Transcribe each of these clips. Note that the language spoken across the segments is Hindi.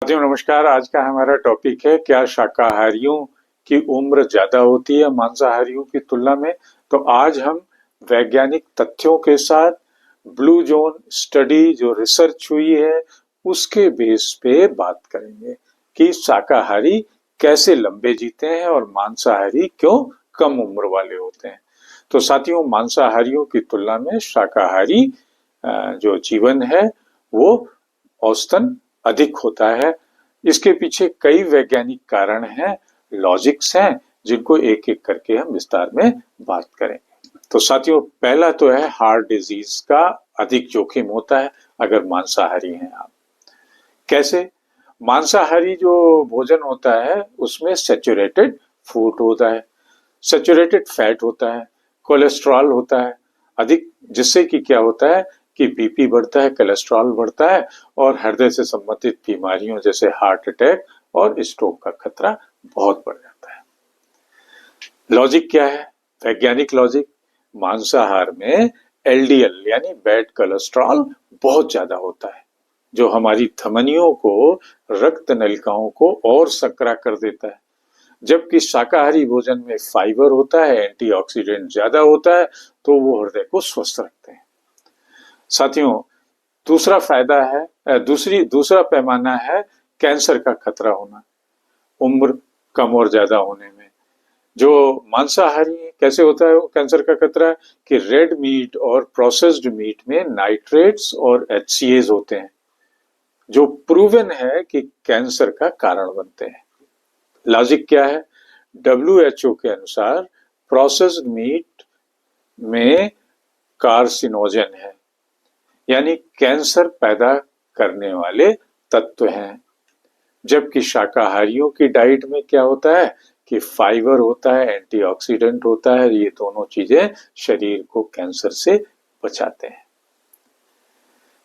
साथियों नमस्कार। आज का हमारा टॉपिक है, क्या शाकाहारियों की उम्र ज्यादा होती है मांसाहारियों की तुलना में। तो आज हम वैज्ञानिक तथ्यों के साथ ब्लू जोन स्टडी जो रिसर्च हुई है उसके बेस पे बात करेंगे कि शाकाहारी कैसे लंबे जीते हैं और मांसाहारी क्यों कम उम्र वाले होते हैं। तो साथियों, मांसाहारियों की तुलना में शाकाहारी जो जीवन है वो औसतन अधिक होता है। इसके पीछे कई वैज्ञानिक कारण हैं, लॉजिक्स हैं, जिनको एक एक करके हम विस्तार में बात करेंगे। तो साथियों, पहला तो है हार्ट डिजीज का अधिक जोखिम होता है अगर मांसाहारी हैं आप। कैसे? मांसाहारी जो भोजन होता है उसमें सैचुरेटेड फूड होता है, सैचुरेटेड फैट होता है, कोलेस्ट्रॉल होता है अधिक, जिससे कि क्या होता है कि बीपी बढ़ता है, कोलेस्ट्रॉल बढ़ता है और हृदय से संबंधित बीमारियों जैसे हार्ट अटैक और स्ट्रोक का खतरा बहुत बढ़ जाता है। लॉजिक क्या है? वैज्ञानिक लॉजिक, मांसाहार में एलडीएल यानी बैड कोलेस्ट्रॉल बहुत ज्यादा होता है, जो हमारी धमनियों को, रक्त नलिकाओं को और संकरा कर देता है। जबकि शाकाहारी भोजन में फाइबर होता है, एंटीऑक्सीडेंट ज्यादा होता है, तो वो हृदय को स्वस्थ रखते हैं। साथियों, दूसरा फायदा है, दूसरा पैमाना है कैंसर का खतरा होना उम्र कम और ज्यादा होने में। जो मांसाहारी कैसे होता है कैंसर का खतरा कि रेड मीट और प्रोसेस्ड मीट में नाइट्रेट्स और एचसीएज होते हैं, जो प्रूवन है कि कैंसर का कारण बनते हैं। लॉजिक क्या है? डब्ल्यूएचओ के अनुसार प्रोसेस्ड मीट में कार्सिनोजन है, यानी कैंसर पैदा करने वाले तत्व हैं। जबकि शाकाहारियों की डाइट में क्या होता है कि फाइबर होता है, एंटीऑक्सीडेंट होता है, ये दोनों चीजें शरीर को कैंसर से बचाते हैं।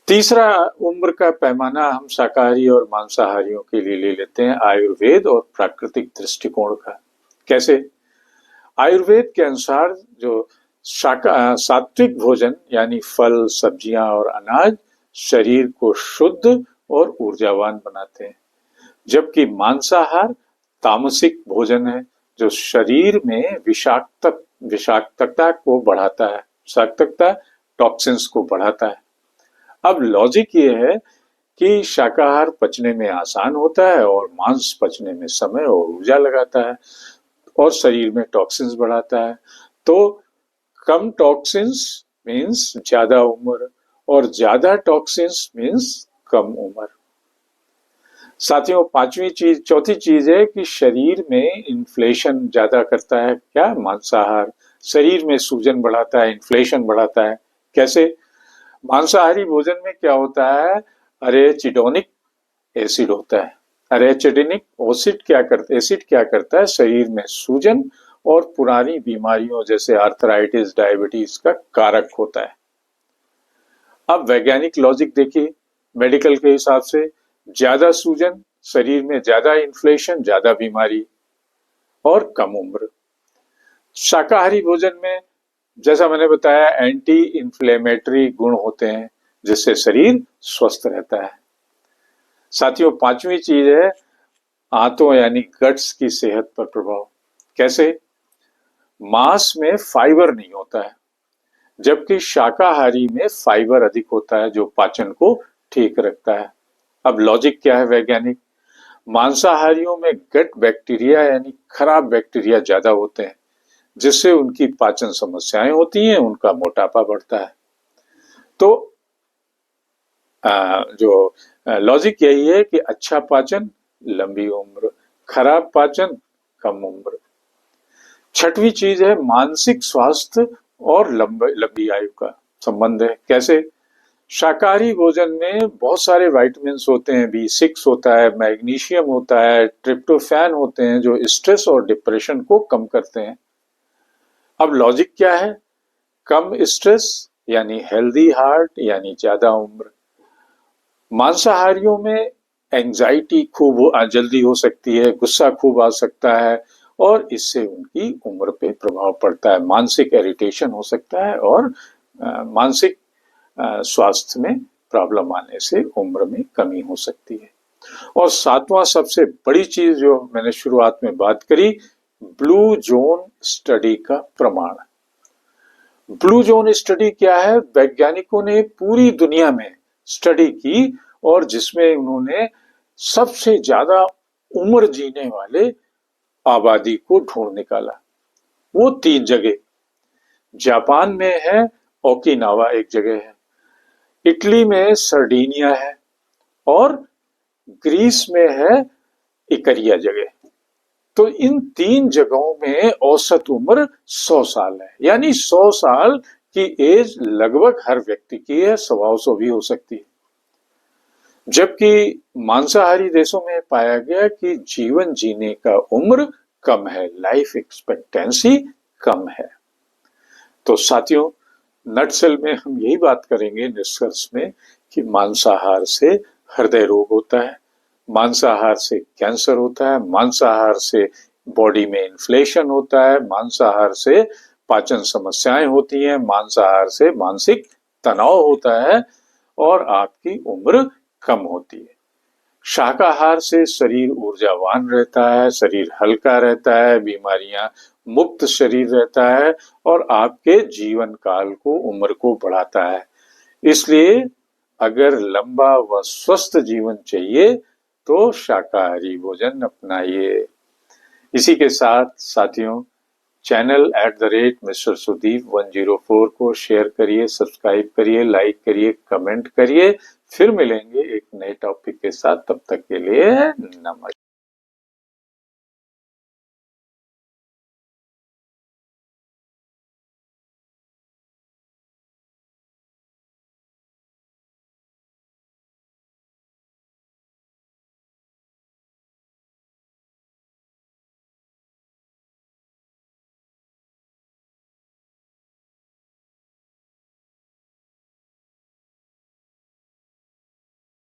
तीसरा उम्र का पैमाना हम शाकाहारी और मांसाहारियों के लिए ले लेते हैं आयुर्वेद और प्राकृतिक दृष्टिकोण का। कैसे? आयुर्वेद के अनुसार जो सात्विक भोजन यानी फल, सब्जियां और अनाज शरीर को शुद्ध और ऊर्जावान बनाते हैं, जबकि मांसाहार तामसिक भोजन है जो शरीर में विषाक्तता को बढ़ाता है, विषाक्तता टॉक्सिन्स को बढ़ाता है। अब लॉजिक ये है कि शाकाहार पचने में आसान होता है और मांस पचने में समय और ऊर्जा लगाता है और शरीर में टॉक्सिन्स बढ़ाता है। तो कम टॉक्सिन्स मीन्स ज्यादा उम्र और ज्यादा टॉक्सिन्स मीन्स कम उम्र। साथियों, चौथी चीज है कि शरीर में इन्फ्लेशन ज्यादा करता है। क्या? मांसाहार शरीर में सूजन बढ़ाता है, इन्फ्लेशन बढ़ाता है। कैसे? मांसाहारी भोजन में क्या होता है? अरेचिडोनिक एसिड होता है। अरेचिडोनिक एसिड क्या करता है? शरीर में सूजन और पुरानी बीमारियों जैसे आर्थराइटिस, डायबिटीज का कारक होता है। अब वैज्ञानिक लॉजिक देखिए, मेडिकल के हिसाब से ज्यादा सूजन, शरीर में ज्यादा इन्फ्लेशन, ज्यादा बीमारी और कम उम्र। शाकाहारी भोजन में जैसा मैंने बताया एंटी इंफ्लेमेटरी गुण होते हैं, जिससे शरीर स्वस्थ रहता है। साथियों, पांचवी चीज है आंतों यानी गट्स की सेहत पर प्रभाव। कैसे? मांस में फाइबर नहीं होता है, जबकि शाकाहारी में फाइबर अधिक होता है जो पाचन को ठीक रखता है। अब लॉजिक क्या है वैज्ञानिक? मांसाहारियों में गट बैक्टीरिया यानी खराब बैक्टीरिया ज्यादा होते हैं, जिससे उनकी पाचन समस्याएं होती हैं, उनका मोटापा बढ़ता है। तो जो लॉजिक यही है कि अच्छा पाचन लंबी उम्र, खराब पाचन कम उम्र। छठवीं चीज है मानसिक स्वास्थ्य और लंबी आयु का संबंध है। कैसे? शाकाहारी भोजन में बहुत सारे विटामिन्स होते हैं, B6 होता है, मैग्नीशियम होता है, ट्रिप्टोफैन होते हैं, जो स्ट्रेस और डिप्रेशन को कम करते हैं। अब लॉजिक क्या है? कम स्ट्रेस यानी हेल्दी हार्ट यानी ज्यादा उम्र। मांसाहारियों में एंजाइटी खूब जल्दी हो सकती है, गुस्सा खूब आ सकता है और इससे उनकी उम्र पे प्रभाव पड़ता है। मानसिक इरिटेशन हो सकता है और मानसिक स्वास्थ्य में प्रॉब्लम आने से उम्र में कमी हो सकती है। और सातवां सबसे बड़ी चीज जो मैंने शुरुआत में बात करी, ब्लू जोन स्टडी का प्रमाण। ब्लू जोन स्टडी क्या है? वैज्ञानिकों ने पूरी दुनिया में स्टडी की और जिसमें उन्होंने सबसे ज्यादा उम्र जीने वाले आबादी को ढूंढ निकाला। वो 3 जगह, जापान में है ओकिनावा एक जगह है, इटली में सर्डिनिया है और ग्रीस में है इकरिया जगह। तो इन 3 जगहों में औसत उम्र 100 साल है, यानी 100 साल की एज लगभग हर व्यक्ति की है, 100 भी हो सकती है। जबकि मांसाहारी देशों में पाया गया कि जीवन जीने का उम्र कम है, लाइफ एक्सपेक्टेंसी कम है। तो साथियों, नटसेल में हम यही बात करेंगे निष्कर्ष में कि मांसाहार से हृदय रोग होता है, मांसाहार से कैंसर होता है, मांसाहार से बॉडी में इन्फ्लेशन होता है, मांसाहार से पाचन समस्याएं होती हैं, मांसाहार से मानसिक तनाव होता है और आपकी उम्र कम होती है। शाकाहार से शरीर ऊर्जावान रहता है, शरीर हल्का रहता है, बीमारियां मुक्त शरीर रहता है और आपके जीवन काल को, उम्र को बढ़ाता है। इसलिए अगर लंबा व स्वस्थ जीवन चाहिए तो शाकाहारी भोजन अपनाइए। इसी के साथ साथियों, चैनल @मिस्टर सुदीप 104 को शेयर करिए, सब्सक्राइब करिए, लाइक करिए, कमेंट करिए। फिर मिलेंगे एक नए टॉपिक के साथ, तब तक के लिए नमस्कार।